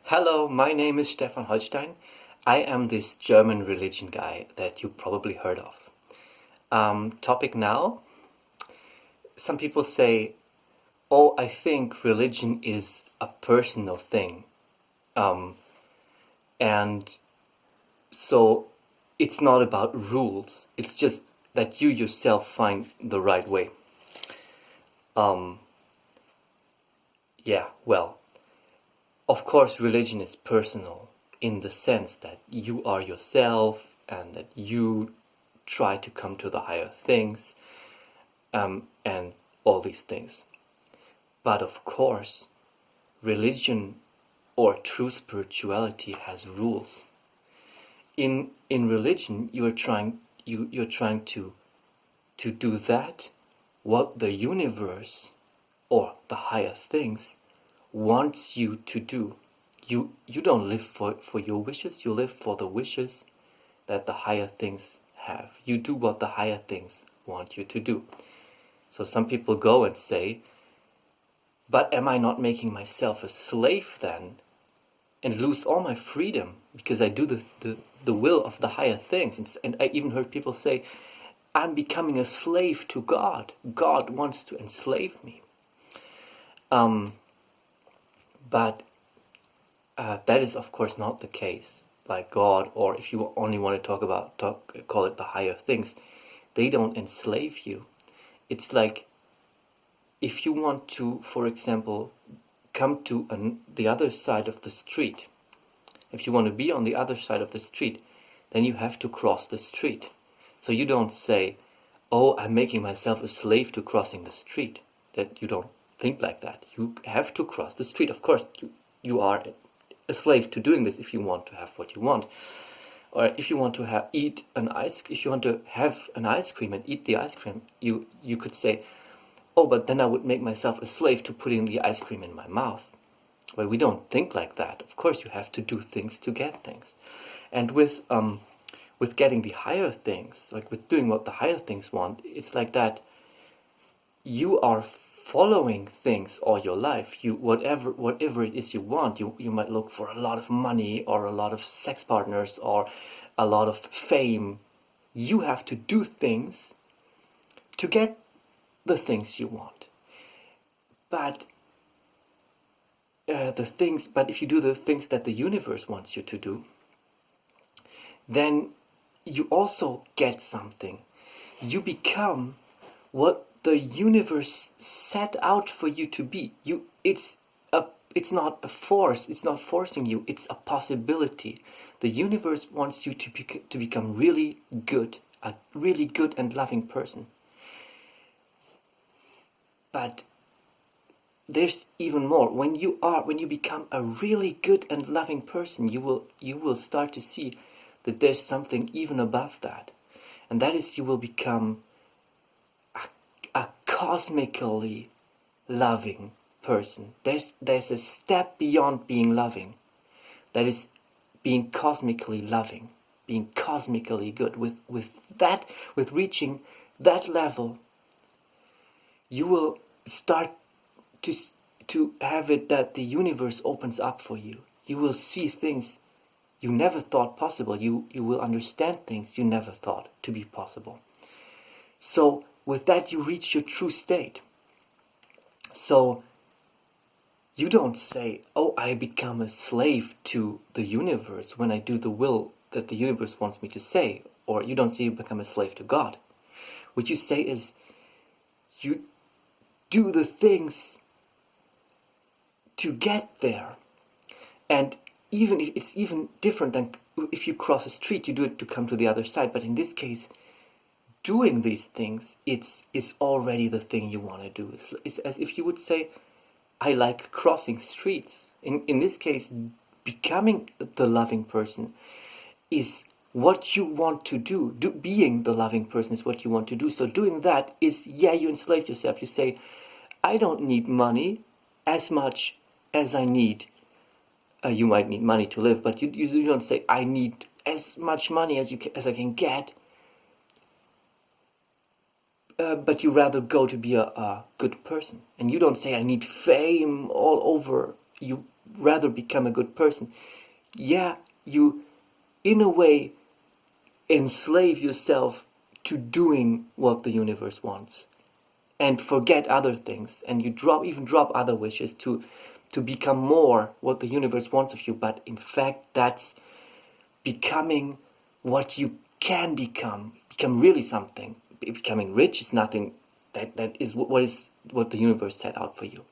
Hello, my name is Stephan Holstein. I am this German religion guy that you probably heard of. Topic now. Some people say, oh, I think religion is a personal thing. And so it's not about rules. It's just that you yourself find the right way. Well, of course, religion is personal in the sense that you are yourself and that you try to come to the higher things and all these things. But of course, religion or true spirituality has rules. In religion, you're trying to do that what the universe or the higher things wants you to do. You don't live for your wishes, you live for the wishes that the higher things have. You do what the higher things want you to do. So some people go and say, but am I not making myself a slave then and lose all my freedom because I do the will of the higher things? And I even heard people say, I'm becoming a slave to God. God wants to enslave me. But that is of course not the case. Like God, or if you only want to call it the higher things, they don't enslave you. It's like if you want to, for example, come to the other side of the street. If you want to be on the other side of the street, then you have to cross the street. So you don't say, oh, I'm making myself a slave to crossing the street. That you don't think like that. You have to cross the street. Of course, you are a slave to doing this if you want to have what you want. Or if you want to if you want to have an ice cream and eat the ice cream, you could say, oh, but then I would make myself a slave to putting the ice cream in my mouth. Well, we don't think like that. Of course, you have to do things to get things. And with getting the higher things, like with doing what the higher things want, it's like that. You are following things all your life. You whatever it is you want. You might look for a lot of money or a lot of sex partners or a lot of fame. You have to do things to get the things you want. But if you do the things that the universe wants you to do, then you also get something. You become what the universe set out for you to be. It's not a force. It's not forcing you. It's a possibility. The universe wants you to become really good, a really good and loving person. But there's even more. When you become a really good and loving person, you will start to see that there's something even above that, and that is you will become a cosmically loving person. There's a step beyond being loving. That is being cosmically loving, being cosmically good. With reaching that level, you will start to have it that the universe opens up for you. You will see things you never thought possible. You will understand things you never thought to be possible. So with that, you reach your true state. So you don't say, oh, I become a slave to the universe when I do the will that the universe wants me to say. Or you don't say you become a slave to God. What you say is, you do the things to get there. And even if it's even different than if you cross a street, you do it to come to the other side. But in this case, doing these things, is already the thing you want to do. It's as if you would say, I like crossing streets. In this case, becoming the loving person is what you want to do. Being the loving person is what you want to do. So doing that is, you enslave yourself. You say, I don't need money as much as I need. You might need money to live, but you don't say, I need as much money as I can get. But you rather go to be a good person. And you don't say, I need fame all over. You rather become a good person, yeah, you in a way enslave yourself to doing what the universe wants and forget other things, and you even drop other wishes to become more what the universe wants of you. But in fact, that's becoming what you can become really something. Becoming rich is nothing. That is what the universe set out for you.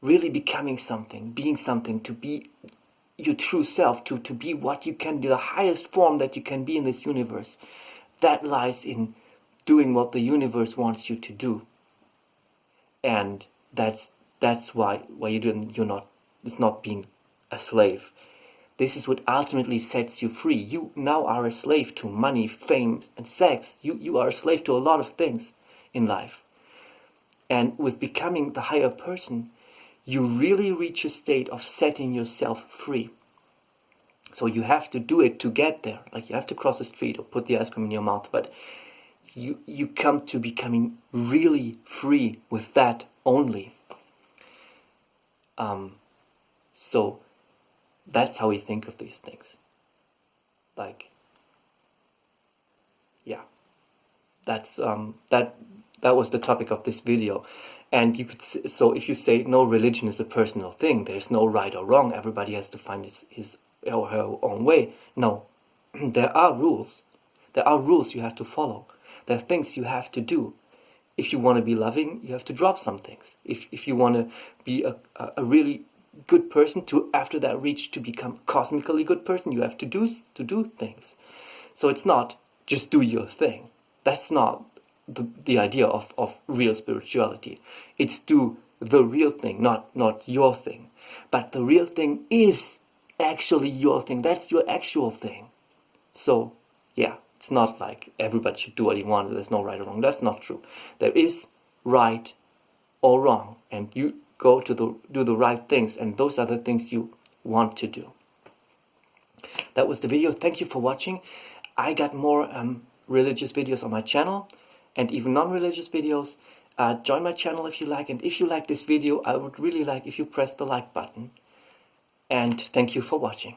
Really becoming something, being something, to be your true self, to be what you can be, the highest form that you can be in this universe. That lies in doing what the universe wants you to do. And that's why you're not, it's not being a slave. This is what ultimately sets you free. You now are a slave to money, fame, and sex. You are a slave to a lot of things in life. And with becoming the higher person, you really reach a state of setting yourself free. So you have to do it to get there. Like you have to cross the street or put the ice cream in your mouth. But you come to becoming really free with that only. So that's how we think of these things. Like, yeah, that's that was the topic of this video. And you could, so if you say no, religion is a personal thing, there's no right or wrong, everybody has to find his or her own way. No, there are rules. There are rules you have to follow. There are things you have to do. If you want to be loving, you have to drop some things. If you want to be a really good person, to after that reach to become cosmically good person, you have to do things. So it's not just do your thing. That's not the idea of real spirituality. It's do the real thing, not your thing. But the real thing is actually your thing. That's your actual thing. So yeah, it's not like everybody should do what he wants. There's no right or wrong. That's not true. There is right or wrong, and you go to do the right things, and those are the things you want to do. That was the video. Thank you for watching. I got more religious videos on my channel, and even non-religious videos. Join my channel if you like, and if you like this video, I would really like if you press the like button. And thank you for watching.